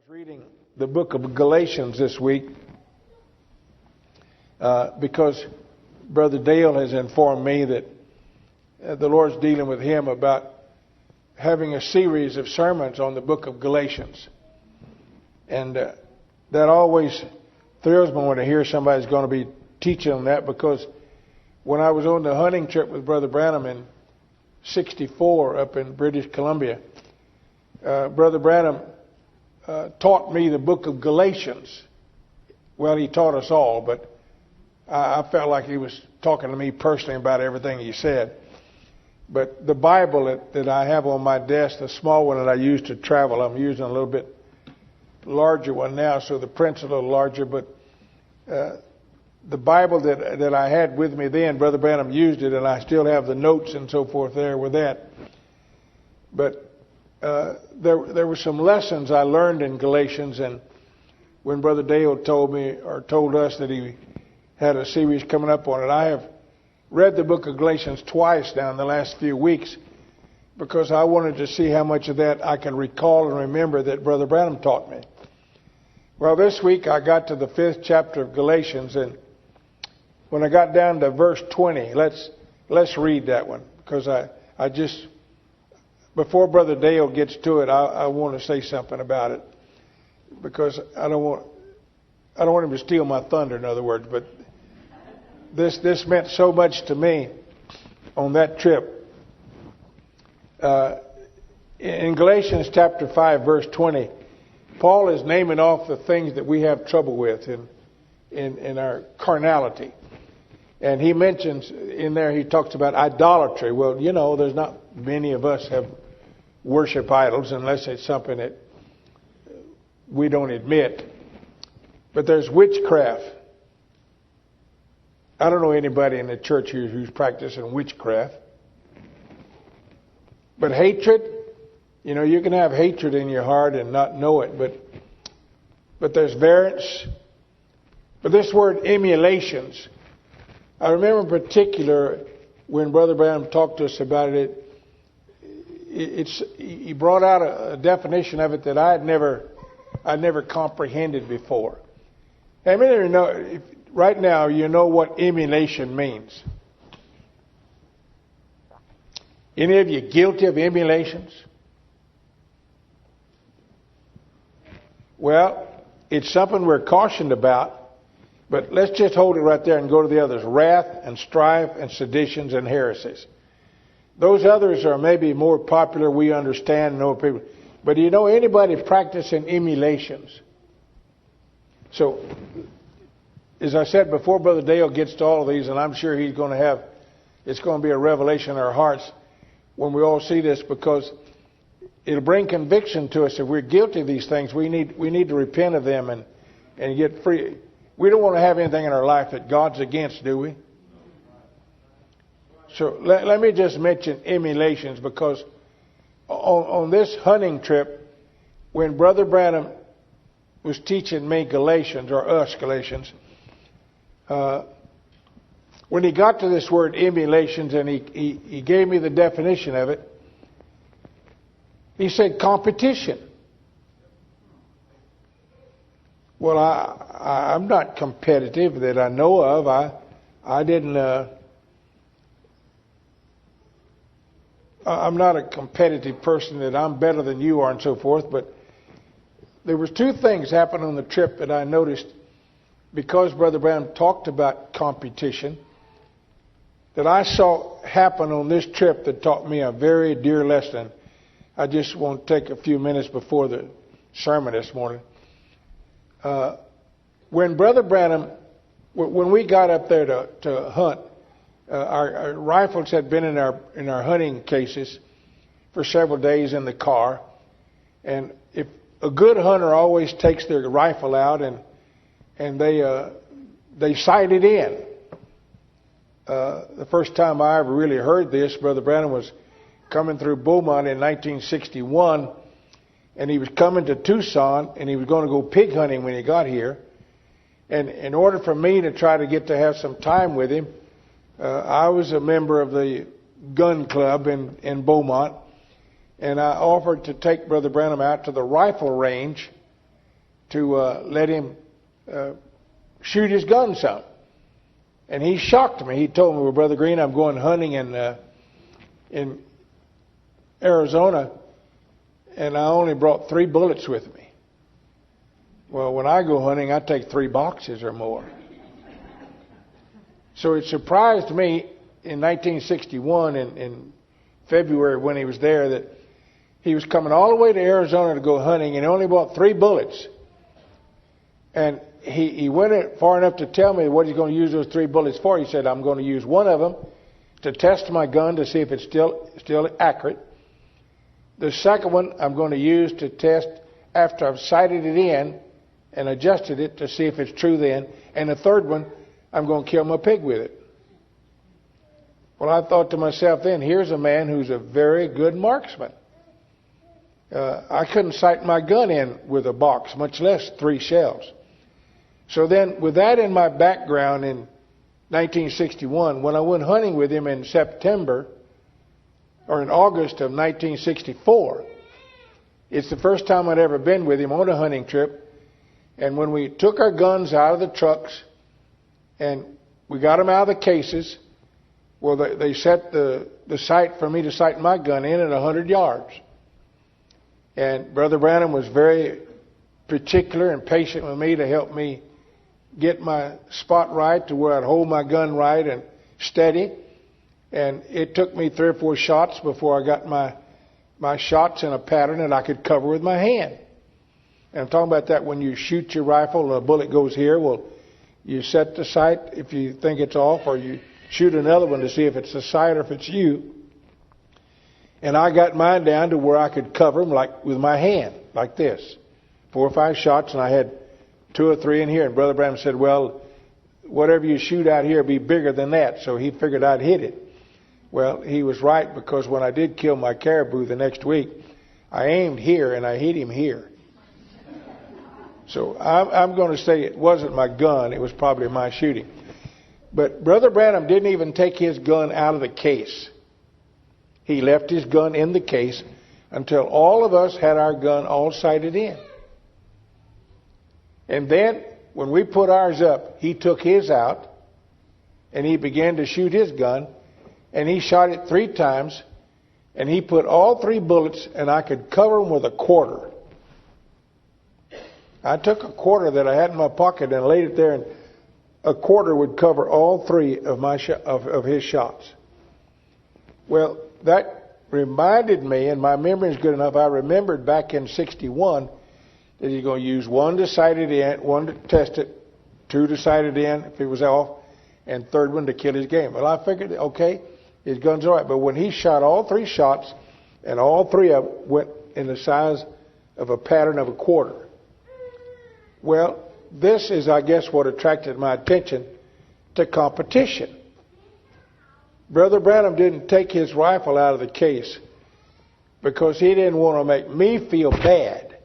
reading the book of Galatians this week because Brother Dale has informed me that the Lord's dealing with him about having a series of sermons on the book of Galatians. And that always thrills me when I hear somebody's going to be teaching on that, because when I was on the hunting trip with Brother Branham in '64 up in British Columbia, Brother Branham taught me the book of Galatians. Well, he taught us all, but I felt like he was talking to me personally about everything he said. But the Bible that I have on my desk, the small one that I use to travel, I'm using a little bit larger one now, so the print's a little larger. But the Bible that I had with me then, Brother Branham used it, and I still have the notes and so forth there with that. But there were some lessons I learned in Galatians, and when Brother Dale told us that he had a series coming up on it, I have read the book of Galatians twice now in the last few weeks, because I wanted to see how much of that I can recall and remember that Brother Branham taught me. Well, this week I got to the 5th chapter of Galatians, and when I got down to verse 20, let's read that one, because I just, before Brother Dale gets to it, I want to say something about it, because I don't want him to steal my thunder, in other words. But this meant so much to me on that trip. In Galatians chapter 5, verse 20, Paul is naming off the things that we have trouble with in our carnality. And he mentions in there, he talks about idolatry. Well, you know, there's not many of us have worship idols unless it's something that we don't admit. But there's witchcraft. I don't know anybody in the church here who's practicing witchcraft. But hatred, you know, you can have hatred in your heart and not know it. But there's variance. But this word emulations, I remember in particular when Brother Branham talked to us about it, he brought out a definition of it that I'd never comprehended before. I mean, right now, you know what emulation means. Any of you guilty of emulations? Well, it's something we're cautioned about, but let's just hold it right there and go to the others. Wrath and strife and seditions and heresies. Those others are maybe more popular, we understand, know people. But do you know anybody practicing emulations? So, as I said before, Brother Dale gets to all of these, and I'm sure it's going to be a revelation in our hearts when we all see this, because it'll bring conviction to us. If we're guilty of these things, we need to repent of them and get free. We don't want to have anything in our life that God's against, do we? So let me just mention emulations, because on this hunting trip, when Brother Branham was teaching me Galatians, or us Galatians, when he got to this word emulations and he gave me the definition of it, he said competition. Well, I'm not competitive that I know of. I'm not a competitive person that I'm better than you are and so forth. But there was two things happened on the trip that I noticed, because Brother Branham talked about competition, that I saw happen on this trip that taught me a very dear lesson. I just want to take a few minutes before the sermon this morning. When Brother Branham, when we got up there to hunt, our rifles had been in our hunting cases for several days in the car, and if a good hunter always takes their rifle out and they sight it in. The first time I ever really heard this, Brother Branham was coming through Beaumont in 1961, and he was coming to Tucson, and he was going to go pig hunting when he got here. And in order for me to try to get to have some time with him, I was a member of the gun club in Beaumont, and I offered to take Brother Branham out to the rifle range to let him shoot his gun some. And he shocked me. He told me, well, Brother Green, I'm going hunting in Arizona, and I only brought 3 bullets with me. Well, when I go hunting, I take 3 boxes or more. So it surprised me in 1961, in February when he was there, that he was coming all the way to Arizona to go hunting, and he only bought 3 bullets. And he went far enough to tell me what he's going to use those 3 bullets for. He said, I'm going to use one of them to test my gun to see if it's still accurate. The second one I'm going to use to test after I've sighted it in and adjusted it to see if it's true then. And the third one, I'm going to kill my pig with it. Well, I thought to myself then, here's a man who's a very good marksman. I couldn't sight my gun in with a box, much less 3 shells. So then, with that in my background in 1961, when I went hunting with him in September, or in August of 1964, it's the first time I'd ever been with him on a hunting trip. And when we took our guns out of the trucks and we got them out of the cases, well, they set the sight for me to sight my gun in at 100 yards. And Brother Branham was very particular and patient with me to help me get my spot right to where I'd hold my gun right and steady. And it took me 3 or 4 shots before I got my shots in a pattern that I could cover with my hand. And I'm talking about that when you shoot your rifle and a bullet goes here. Well, you set the sight if you think it's off, or you shoot another one to see if it's the sight or if it's you. And I got mine down to where I could cover them like with my hand, like this. 4 or 5 shots, and I had 2 or 3 in here. And Brother Branham said, well, whatever you shoot out here will be bigger than that. So he figured I'd hit it. Well, he was right, because when I did kill my caribou the next week, I aimed here and I hit him here. So I'm going to say it wasn't my gun. It was probably my shooting. But Brother Branham didn't even take his gun out of the case. He left his gun in the case until all of us had our gun all sighted in. And then when we put ours up, he took his out and he began to shoot his gun, and he shot it 3 times, and he put all 3 bullets, and I could cover them with a quarter. I took a quarter that I had in my pocket and laid it there, and a quarter would cover all 3 of his shots. Well, that reminded me, and my memory is good enough, I remembered back in 61 that he's going to use 1 to sight it in, 1 to test it, 2 to sight it in if it was off, and 3rd one to kill his game. Well, I figured, okay, his gun's all right. But when he shot all 3 shots, and all 3 of them went in the size of a pattern of a quarter. Well, this is, I guess, what attracted my attention to competition. Brother Branham didn't take his rifle out of the case because he didn't want to make me feel bad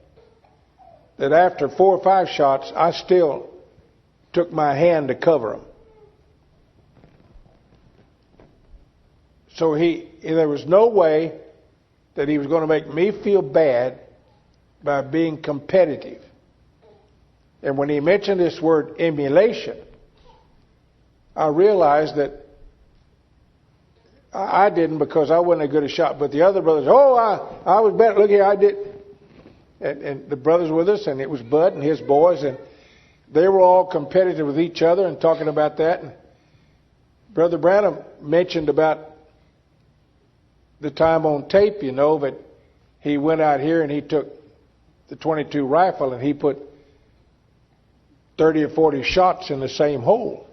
that after 4 or 5 shots, I still took my hand to cover them. So there was no way that he was going to make me feel bad by being competitive. And when he mentioned this word emulation, I realized that I didn't, because I wasn't as good a shot. But the other brothers, I was better. Look here, I did. And the brothers with us, and it was Bud and his boys, and they were all competitive with each other and talking about that. And Brother Branham mentioned about the time on tape, that he went out here and he took the .22 rifle and he put 30 or 40 shots in the same hole.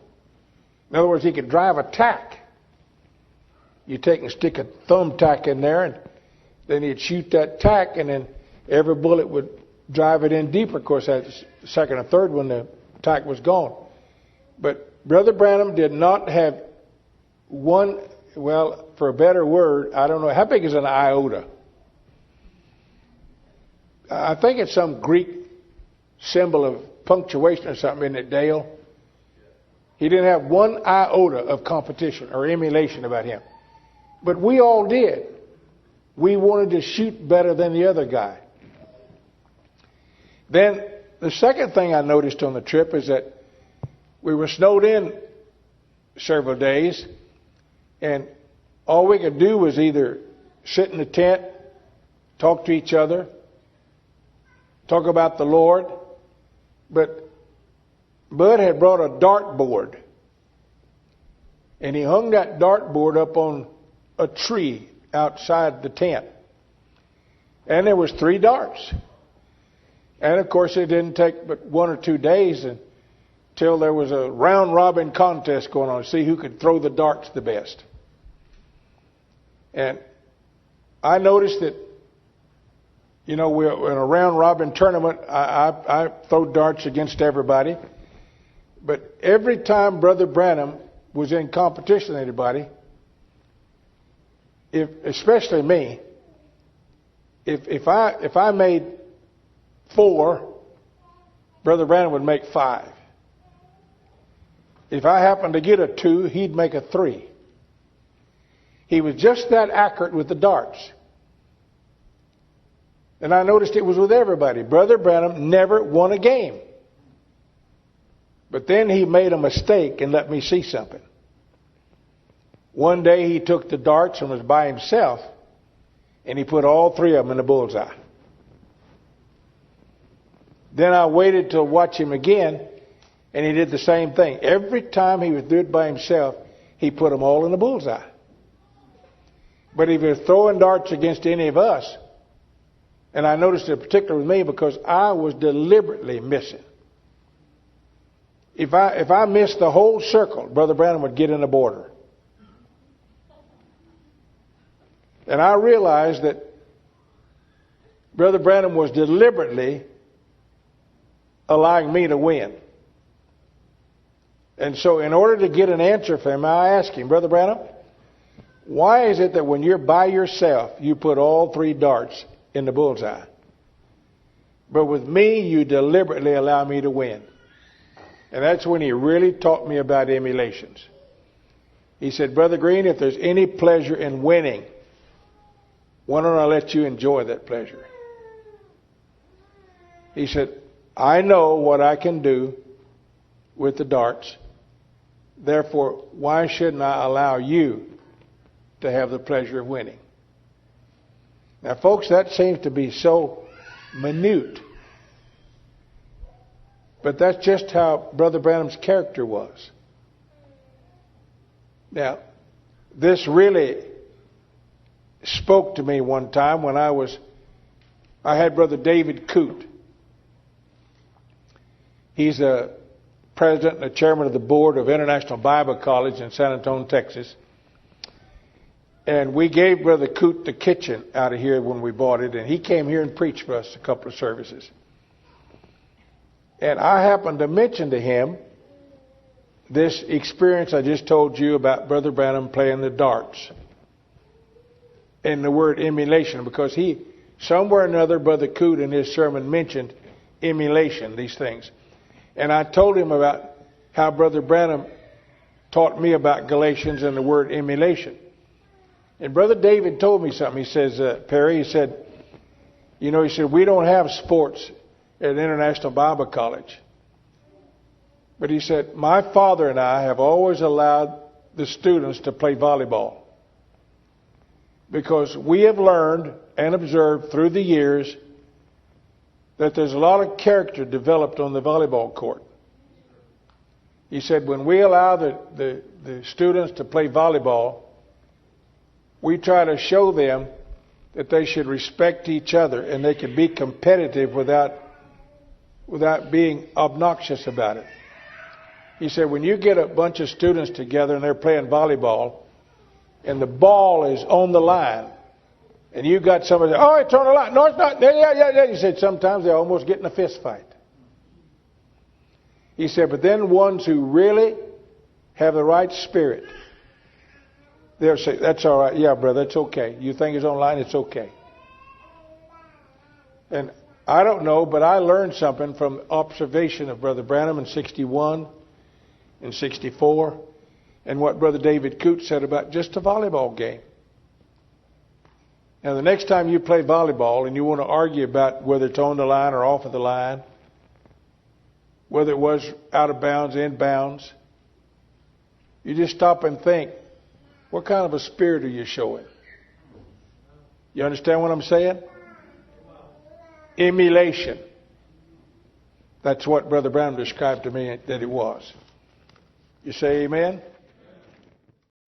In other words, he could drive a tack. You take and stick a thumbtack in there, and then he'd shoot that tack, and then every bullet would drive it in deeper. Of course, that second or third one, the tack was gone. But Brother Branham did not have one, well, for a better word, I don't know, how big is an iota? I think it's some Greek symbol of punctuation or something, isn't it, Dale? He didn't have one iota of competition or emulation about him. But we all did. We wanted to shoot better than the other guy. Then the second thing I noticed on the trip is that we were snowed in several days, and all we could do was either sit in the tent, talk to each other, talk about the Lord. But Bud had brought a dartboard, and he hung that dartboard up on a tree outside the tent. And there was 3 darts. And of course it didn't take but 1 or 2 days until there was a round robin contest going on to see who could throw the darts the best. And I noticed that, you know, we're in a round robin tournament. I throw darts against everybody. But every time Brother Branham was in competition with anybody, especially me, if I made 4, Brother Branham would make 5. If I happened to get a 2, he'd make a 3. He was just that accurate with the darts. And I noticed it was with everybody. Brother Branham never won a game. But then he made a mistake and let me see something. One day he took the darts and was by himself, and he put all 3 of them in the bullseye. Then I waited to watch him again, and he did the same thing. Every time he would do it by himself, he put them all in the bullseye. But if he was throwing darts against any of us, and I noticed it particularly with me because I was deliberately missing. If I missed the whole circle, Brother Branham would get in the border. And I realized that Brother Branham was deliberately allowing me to win. And so in order to get an answer from him, I asked him, Brother Branham, why is it that when you're by yourself, you put all 3 darts in the bullseye? But with me, you deliberately allow me to win. And that's when he really taught me about emulations. He said, Brother Green, if there's any pleasure in winning, why don't I let you enjoy that pleasure? He said, I know what I can do with the darts. Therefore, why shouldn't I allow you to have the pleasure of winning? Now, folks, that seems to be so minute. But that's just how Brother Branham's character was. Now, this really spoke to me one time when I had Brother David Coote. He's a president and a chairman of the board of International Bible College in San Antonio, Texas. And we gave Brother Coote the kitchen out of here when we bought it, and he came here and preached for us a couple of services. And I happened to mention to him this experience I just told you about Brother Branham playing the darts and the word emulation, because somewhere or another, Brother Coote in his sermon mentioned emulation, these things. And I told him about how Brother Branham taught me about Galatians and the word emulation. And Brother David told me something. He says, Perry, he said, we don't have sports at International Bible College. But he said, my father and I have always allowed the students to play volleyball, because we have learned and observed through the years that there's a lot of character developed on the volleyball court. He said, when we allow the students to play volleyball, we try to show them that they should respect each other and they can be competitive without being obnoxious about it. He said, when you get a bunch of students together and they're playing volleyball and the ball is on the line and you got somebody, oh, it's on the line. No, it's not. Yeah. He said, sometimes they almost get in a fist fight. He said, but then ones who really have the right spirit, they'll say, that's all right. Yeah, brother, that's okay. You think it's online, it's okay. And I don't know, but I learned something from observation of Brother Branham in 61 and 64 and what Brother David Coote said about just a volleyball game. Now, the next time you play volleyball and you want to argue about whether it's on the line or off of the line, whether it was out of bounds, in bounds. You just stop and think, what kind of a spirit are you showing? You understand what I'm saying? Emulation. That's what Brother Branham described to me that it was. You say amen?